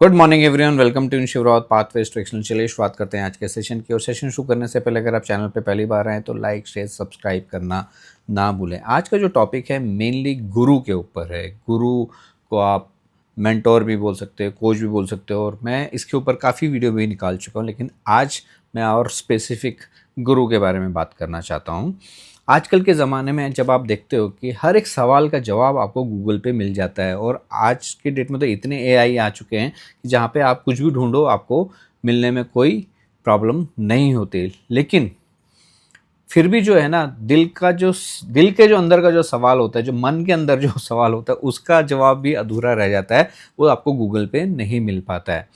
Good morning everyone, welcome to Shivrawat pathways to excellence. चलिए शुरुआत करते हैं आज के सेशन की। और सेशन शुरू करने से पहले अगर आप चैनल पे पहली बार आए तो लाइक शेयर सब्सक्राइब करना ना भूलें। आज का जो टॉपिक है मेनली गुरु के ऊपर है। गुरु को आप मेंटोर भी बोल सकते हो, कोच भी बोल सकते हो, और मैं इसके ऊपर काफ़ी वीडियो भी निकाल चुका हूँ, लेकिन आज मैं और स्पेसिफिक गुरु के बारे में बात करना चाहता हूँ। आजकल के ज़माने में जब आप देखते हो कि हर एक सवाल का जवाब आपको गूगल पे मिल जाता है, और आज के डेट में तो इतने एआई आ चुके हैं कि जहाँ पे आप कुछ भी ढूंढो आपको मिलने में कोई प्रॉब्लम नहीं होती। लेकिन फिर भी जो है ना, दिल के जो अंदर का जो सवाल होता है, जो मन के अंदर जो सवाल होता है, उसका जवाब भी अधूरा रह जाता है। वो आपको गूगल पे नहीं मिल पाता है।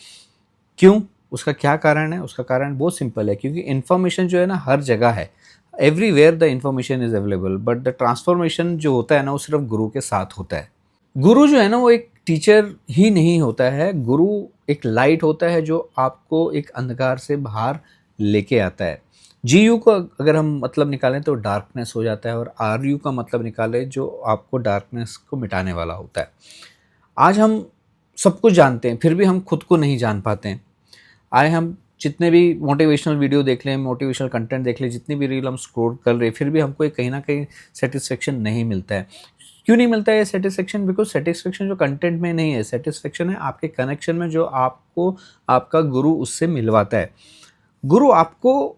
क्यों? उसका क्या कारण है? उसका कारण बहुत सिंपल है, क्योंकि इन्फॉर्मेशन जो है ना हर जगह है। Everywhere the information is available, but the transformation जो होता है ना वो सिर्फ गुरु के साथ होता है। गुरु जो है ना वो एक टीचर ही नहीं होता है। गुरु एक लाइट होता है जो आपको एक अंधकार से बाहर लेके आता है। जीयू को अगर हम मतलब निकालें तो डार्कनेस हो जाता है, और आरयू का मतलब निकालें जो आपको डार्कनेस को मिटाने वाला होता है। आज हम सब कुछ जानते हैं, फिर भी हम खुद को नहीं जान पाते हैं। आए हम जितने भी मोटिवेशनल वीडियो देख लें, मोटिवेशनल कंटेंट देख लें, जितनी भी रील हम स्क्रॉल कर रहे हैं, फिर भी हमको कहीं ना कहीं सेटिस्फेक्शन नहीं मिलता है। क्यों नहीं मिलता है सेटिस्फेक्शन? बिकॉज सेटिस्फेक्शन जो कंटेंट में नहीं है, सेटिस्फेक्शन है आपके कनेक्शन में, जो आपको आपका गुरु उससे मिलवाता है। गुरु आपको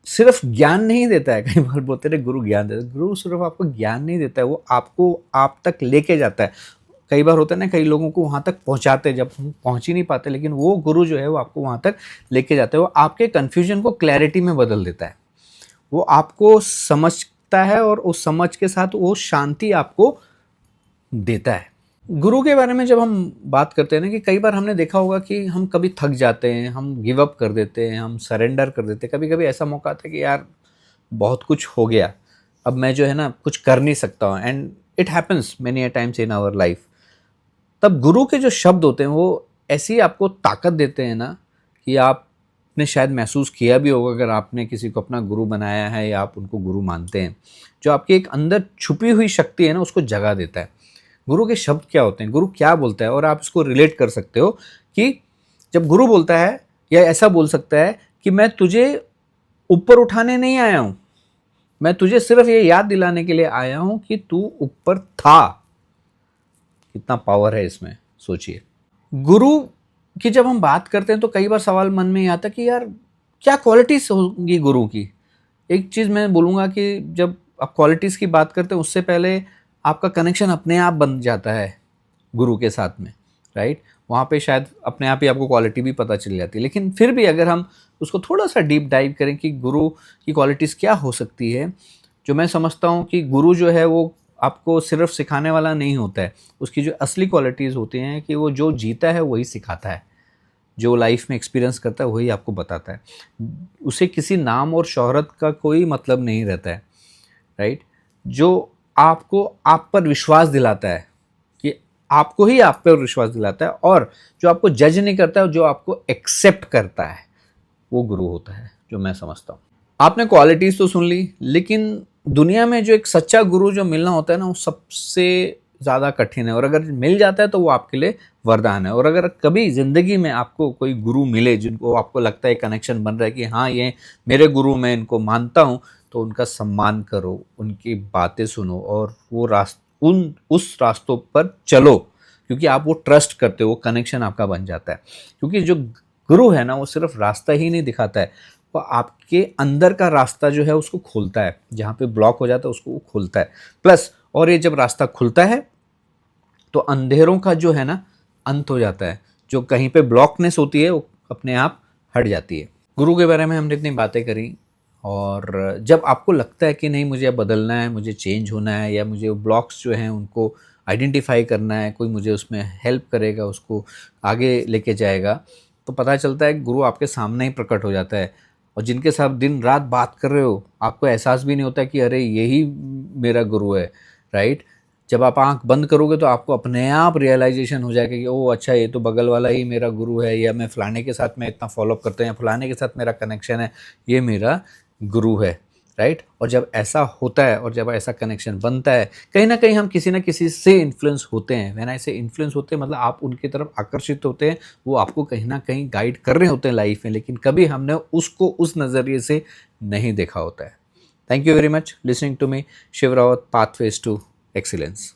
सिर्फ ज्ञान नहीं देता है। कई बार बोलते हैं गुरु ज्ञान देता है। गुरु सिर्फ आपको ज्ञान नहीं देता है, वो आपको आप तक लेके जाता है। कई बार होता है ना, कई लोगों को वहाँ तक पहुँचाते हैं जब हम पहुँच ही नहीं पाते, लेकिन वो गुरु जो है वो आपको वहाँ तक लेके जाता है। वो आपके कन्फ्यूजन को क्लैरिटी में बदल देता है। वो आपको समझता है, और उस समझ के साथ वो शांति आपको देता है। गुरु के बारे में जब हम बात करते हैं ना, कि कई बार हमने देखा होगा कि हम कभी थक जाते हैं, हम गिव अप कर देते हैं, हम सरेंडर कर देते हैं। कभी कभी ऐसा मौका आता है कि यार बहुत कुछ हो गया, अब मैं जो है ना कुछ कर नहीं सकता हूँ, and it happens many a times in our life. तब गुरु के जो शब्द होते हैं वो ऐसी आपको ताकत देते हैं ना, कि आपने शायद महसूस किया भी होगा अगर आपने किसी को अपना गुरु बनाया है या आप उनको गुरु मानते हैं। जो आपकी एक अंदर छुपी हुई शक्ति है ना, उसको जगा देता है। गुरु के शब्द क्या होते हैं, गुरु क्या बोलता है, और आप इसको रिलेट कर सकते हो कि जब गुरु बोलता है, या ऐसा बोल सकता है कि मैं तुझे ऊपर उठाने नहीं आया हूं, मैं तुझे सिर्फ ये याद दिलाने के लिए आया हूं कि तू ऊपर था। कितना पावर है इसमें, सोचिए। गुरु की जब हम बात करते हैं तो कई बार सवाल मन में ही आता है कि यार क्या क्वालिटीज होगी गुरु की। एक चीज़ मैं बोलूँगा कि जब आप क्वालिटीज़ की बात करते हैं, उससे पहले आपका कनेक्शन अपने आप बन जाता है गुरु के साथ में, राइट। वहाँ पे शायद अपने आप ही आपको क्वालिटी भी पता चल जाती है। लेकिन फिर भी अगर हम उसको थोड़ा सा डीप डाइव करें कि गुरु की क्वालिटीज़ क्या हो सकती है, जो मैं समझता हूँ कि गुरु जो है वो आपको सिर्फ सिखाने वाला नहीं होता है। उसकी जो असली क्वालिटीज़ होती हैं कि वो जो जीता है वही सिखाता है, जो लाइफ में एक्सपीरियंस करता है वही आपको बताता है। उसे किसी नाम और शोहरत का कोई मतलब नहीं रहता है, राइट। जो आपको आप पर विश्वास दिलाता है, कि आपको ही आप पर विश्वास दिलाता है, और जो आपको जज नहीं करता है, जो आपको एक्सेप्ट करता है, वो गुरु होता है, जो मैं समझता हूँ। आपने क्वालिटीज़ तो सुन ली, लेकिन दुनिया में जो एक सच्चा गुरु जो मिलना होता है ना, वो सबसे ज़्यादा कठिन है। और अगर मिल जाता है तो वो आपके लिए वरदान है। और अगर कभी ज़िंदगी में आपको कोई गुरु मिले जिनको आपको लगता है कनेक्शन बन रहा है कि हाँ ये मेरे गुरु, मैं इनको मानता हूँ, तो उनका सम्मान करो, उनकी बातें सुनो, और वो उस रास्तों पर चलो, क्योंकि आप वो ट्रस्ट करते हो, वो कनेक्शन आपका बन जाता है। क्योंकि जो गुरु है ना वो सिर्फ रास्ता ही नहीं दिखाता है, वो आपके अंदर का रास्ता जो है उसको खोलता है। जहाँ पे ब्लॉक हो जाता है उसको वो खोलता है। प्लस और ये जब रास्ता खुलता है तो अंधेरों का जो है ना अंत हो जाता है। जो कहीं पे ब्लॉकनेस होती है वो अपने आप हट जाती है। गुरु के बारे में हमने इतनी बातें करी, और जब आपको लगता है कि नहीं मुझे अब बदलना है, मुझे चेंज होना है, या मुझे ब्लॉक्स जो हैं उनको आइडेंटिफाई करना है, कोई मुझे उसमें हेल्प करेगा, उसको आगे लेके जाएगा, तो पता चलता है गुरु आपके सामने ही प्रकट हो जाता है। और जिनके साथ दिन रात बात कर रहे हो, आपको एहसास भी नहीं होता कि अरे यही मेरा गुरु है, राइट। जब आप आंख बंद करोगे तो आपको अपने आप रियलाइजेशन हो जाएगा कि ओह अच्छा, ये तो बगल वाला ही मेरा गुरु है, या मैं फलाने के साथ मैं इतना फॉलोअप करता हूँ, या फलाने के साथ मेरा कनेक्शन है, ये मेरा गुरु है, राइट। और जब ऐसा होता है और जब ऐसा कनेक्शन बनता है, कहीं ना कहीं हम किसी ना किसी से इन्फ्लुएंस होते हैं। व्हेन आई से इन्फ्लुएंस होते हैं मतलब आप उनकी तरफ आकर्षित होते हैं, वो आपको कहीं ना कहीं गाइड कर रहे होते हैं लाइफ में, लेकिन कभी हमने उसको उस नज़रिए से नहीं देखा होता है। Thank you very much listening to me, Shiv Rawat, pathways to excellence.